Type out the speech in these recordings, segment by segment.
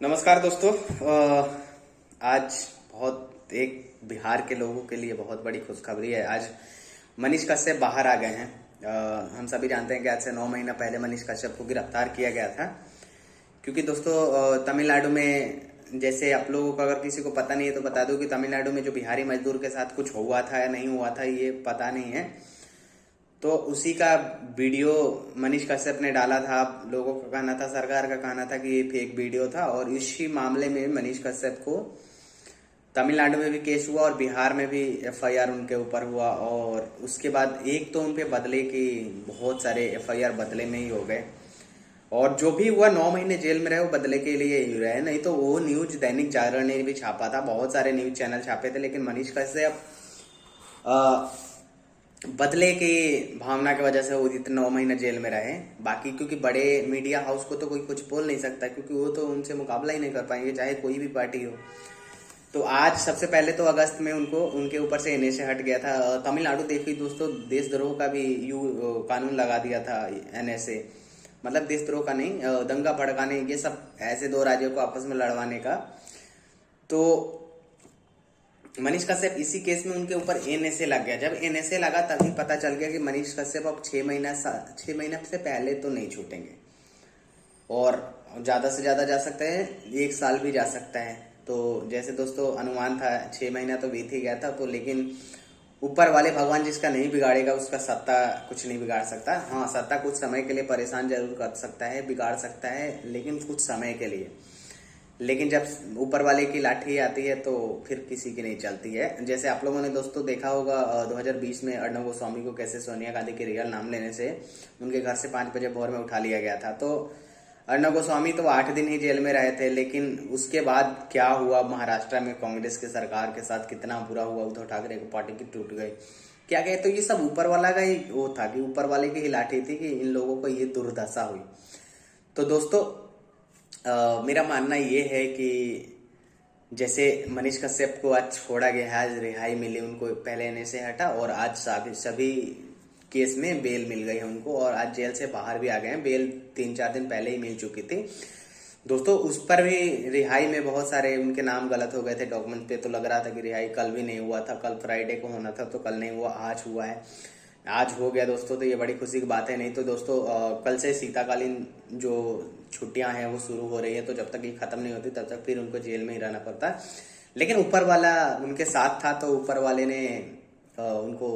नमस्कार दोस्तों। आज बहुत एक बिहार के लोगों के लिए बहुत बड़ी खुशखबरी है। आज मनीष कश्यप बाहर आ गए हैं। हम सभी जानते हैं कि आज से 9 महीना पहले मनीष कश्यप को गिरफ्तार किया गया था। क्योंकि दोस्तों तमिलनाडु में, जैसे आप लोगों को अगर किसी को पता नहीं है तो बता दूं कि तमिलनाडु में जो बिहारी मजदूर के साथ कुछ हुआ था या नहीं हुआ था ये पता नहीं है। तो उसी का वीडियो मनीष कश्यप ने डाला था। लोगों का कहना था, सरकार का कहना था कि ये फेक वीडियो था, और इसी मामले में मनीष कश्यप को तमिलनाडु में भी केस हुआ और बिहार में भी एफआईआर उनके ऊपर हुआ। और उसके बाद एक तो उनपे बदले की बहुत सारे एफआईआर बदले में ही हो गए, और जो भी हुआ 9 महीने जेल में रहे वो बदले के लिए ही रहे। नहीं तो वो न्यूज दैनिक जागरण ने भी छापा था, बहुत सारे न्यूज चैनल छापे थे, लेकिन मनीष कश्यप बदले की भावना की वजह से वो इतने 9 महीने जेल में रहे। बाकी क्योंकि बड़े मीडिया हाउस को तो कोई कुछ बोल नहीं सकता, क्योंकि वो तो उनसे मुकाबला ही नहीं कर पाएंगे, चाहे कोई भी पार्टी हो। तो आज सबसे पहले तो अगस्त में उनको उनके ऊपर से एनएसए हट गया था। तमिलनाडु देखिए दोस्तों, देशद्रोह का भी कानून लगा दिया था एनएसए। मतलब देशद्रोह का नहीं, दंगा भड़काने, ये सब ऐसे दो राज्यों को आपस में लड़वाने का। तो मनीष कश्यप इसी केस में उनके ऊपर एनएसए लग गया। जब एनएसए लगा तभी पता चल गया कि मनीष कश्यप अब 6 महीना से पहले तो नहीं छूटेंगे, और ज्यादा से ज्यादा जा सकते हैं, 1 साल भी जा सकता है। तो जैसे दोस्तों अनुमान था 6 महीना तो बीत ही गया था। तो लेकिन ऊपर वाले भगवान जिसका नहीं बिगाड़ेगा उसका सत्ता कुछ नहीं बिगाड़ सकता। हाँ, सत्ता कुछ समय के लिए परेशान जरूर कर सकता है, बिगाड़ सकता है, लेकिन कुछ समय के लिए। लेकिन जब ऊपर वाले की लाठी आती है तो फिर किसी की नहीं चलती है। जैसे आप लोगों ने दोस्तों देखा होगा 2020 में अर्णब गोस्वामी को कैसे सोनिया गांधी के रियल नाम लेने से उनके घर से 5 बजे भोर में उठा लिया गया था। तो अर्णब गोस्वामी तो 8 दिन ही जेल में रहे थे, लेकिन उसके बाद क्या हुआ महाराष्ट्र में कांग्रेस की सरकार के साथ, कितना बुरा हुआ। उद्धव ठाकरे को पार्टी की टूट गई, क्या कहे। तो ये सब ऊपर वाला का ही वो था कि ऊपर वाले की ही लाठी थी कि इन लोगों को ये दुर्दशा हुई। तो दोस्तों मेरा मानना ये है कि जैसे मनीष कश्यप को आज छोड़ा गया है, आज रिहाई मिली उनको, पहले एनएसए हटा और आज सभी केस में बेल मिल गई है उनको, और आज जेल से बाहर भी आ गए हैं। बेल 3-4 दिन पहले ही मिल चुकी थी दोस्तों। उस पर भी रिहाई में बहुत सारे उनके नाम गलत हो गए थे डॉक्यूमेंट पे। तो लग रहा था कि रिहाई कल भी नहीं हुआ था, कल फ्राइडे को होना था, तो कल नहीं हुआ, आज हुआ है। आज हो गया दोस्तों, तो ये बड़ी खुशी की बात है। नहीं तो दोस्तों कल से शीताकालीन जो छुट्टियां हैं वो शुरू हो रही है, तो जब तक ये खत्म नहीं होती तब तक फिर उनको जेल में ही रहना पड़ता। लेकिन ऊपर वाला उनके साथ था, तो ऊपर वाले ने उनको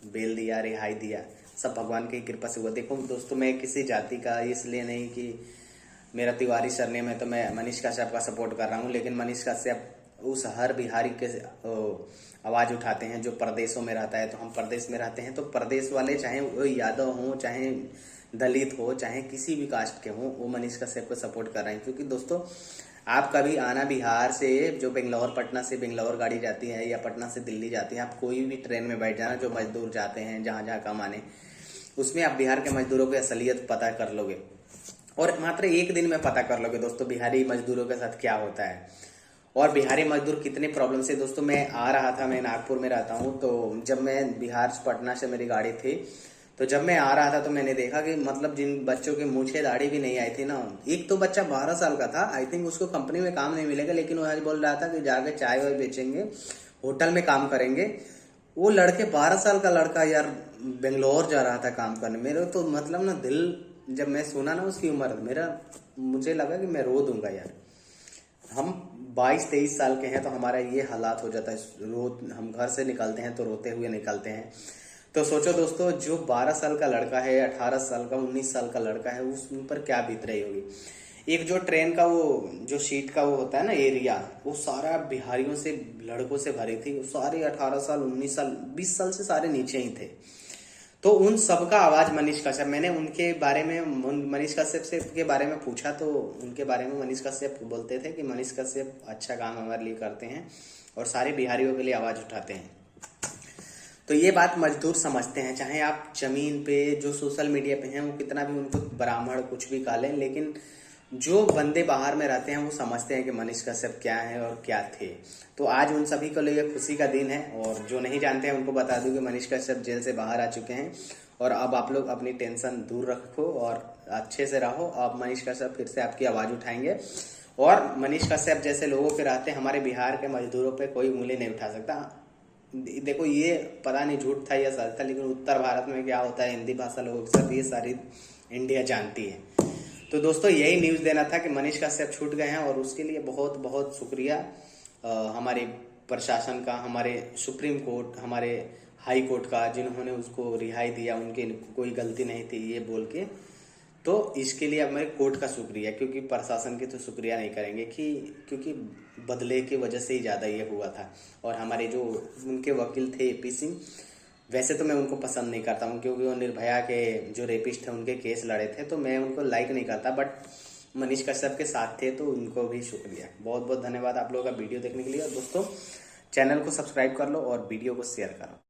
बेल दिया, रिहाई दिया। सब भगवान की कृपा से हुआ। देखो दोस्तों, मैं किसी जाति का इसलिए नहीं कि मेरा तिवारी सरनेम है तो मैं मनीष कश्यप का सपोर्ट कर रहा हूँ, लेकिन मनीष कश्यप उस हर बिहारी के आवाज उठाते हैं जो प्रदेशों में रहता है। तो हम प्रदेश में रहते हैं, तो प्रदेश वाले चाहे वो यादव हो, चाहे दलित हो, चाहे किसी भी कास्ट के हो, वो मनीष कश्यप को सपोर्ट कर रहे हैं। क्योंकि दोस्तों आप कभी आना बिहार से, जो बेंगलोर, पटना से बेंगलोर गाड़ी जाती है या पटना से दिल्ली जाती है, आप कोई भी ट्रेन में बैठ जाना, जो मजदूर जाते हैं जहां जहां कमाने, उसमें आप बिहार के मजदूरों की असलियत पता कर लोगे, और मात्र 1 दिन में पता कर लोगे दोस्तों बिहारी मजदूरों के साथ क्या होता है, और बिहारी मजदूर कितने प्रॉब्लम से। दोस्तों मैं आ रहा था, मैं नागपुर में रहता हूँ, तो जब मैं बिहार पटना से मेरी गाड़ी थी, तो जब मैं आ रहा था तो मैंने देखा कि मतलब जिन बच्चों के मूछे दाढ़ी भी नहीं आई थी ना, एक तो बच्चा 12 साल का था, आई थिंक उसको कंपनी में काम नहीं मिलेगा, लेकिन वो आज बोल रहा था कि जाके चाय वाय बेचेंगे, होटल में काम करेंगे। वो लड़के 12 साल का लड़का यार बेंगलोर जा रहा था काम करने। मेरे तो मतलब ना दिल, जब मैं सुना ना उसकी उम्र, मुझे लगा कि मैं रो दूंगा यार। हम 22-23 साल के हैं तो हमारा ये हालात हो जाता है। हम घर से निकलते हैं तो रोते हुए निकलते हैं। तो सोचो दोस्तों, जो 12 साल का लड़का है, 18 साल का, 19 साल का लड़का है, उस पर क्या बीत रही होगी। एक जो ट्रेन का वो जो सीट का वो होता है ना एरिया, वो सारा बिहारियों से, लड़कों से भरी थी। वो सारे 18 साल, 19 साल, 20 साल से सारे नीचे ही थे। तो उन सबका आवाज मनीष कश्यप, मैंने उनके बारे में, मनीष कश्यप से के बारे में पूछा, तो उनके बारे में मनीष कश्यप बोलते थे कि मनीष कश्यप अच्छा काम हमारे लिए करते हैं और सारे बिहारियों के लिए आवाज उठाते हैं। तो ये बात मजदूर समझते हैं, चाहे आप जमीन पे, जो सोशल मीडिया पे हैं, वो कितना भी उनको ब्राह्मण कुछ भी कहा लें, लेकिन जो बंदे बाहर में रहते हैं वो समझते हैं कि मनीष कश्यप क्या है और क्या थे। तो आज उन सभी के लिए खुशी का दिन है, और जो नहीं जानते हैं उनको बता दूं कि मनीष कश्यप जेल से बाहर आ चुके हैं। और अब आप लोग अपनी टेंशन दूर रखो और अच्छे से रहो। अब मनीष कश्यप फिर से आपकी आवाज उठाएंगे, और मनीष कश्यप जैसे लोगों के रहते हमारे बिहार के मजदूरों पे कोई उंगली नहीं उठा सकता। देखो ये पता नहीं झूठ था या सच था, लेकिन उत्तर भारत में क्या होता है हिंदी भाषा लोगों के साथ, ये सारी इंडिया जानती है। तो दोस्तों यही न्यूज़ देना था कि मनीष कश्यप छूट गए हैं, और उसके लिए बहुत बहुत शुक्रिया हमारे प्रशासन का, हमारे सुप्रीम कोर्ट, हमारे हाई कोर्ट का, जिन्होंने उसको रिहाई दिया, उनकी कोई गलती नहीं थी ये बोल के। तो इसके लिए अब मैं कोर्ट का शुक्रिया, क्योंकि प्रशासन की तो शुक्रिया नहीं करेंगे कि क्योंकि बदले की वजह से ही ज़्यादा ये हुआ था। और हमारे जो उनके वकील थे AP सिंह, वैसे तो मैं उनको पसंद नहीं करता हूँ, क्योंकि वो निर्भया के जो रेपिस्ट थे उनके केस लड़े थे, तो मैं उनको लाइक नहीं करता, बट मनीष कश्यप के साथ थे तो उनको भी शुक्रिया। बहुत बहुत धन्यवाद आप लोगों का वीडियो देखने के लिए। और दोस्तों चैनल को सब्सक्राइब कर लो और वीडियो को शेयर करो।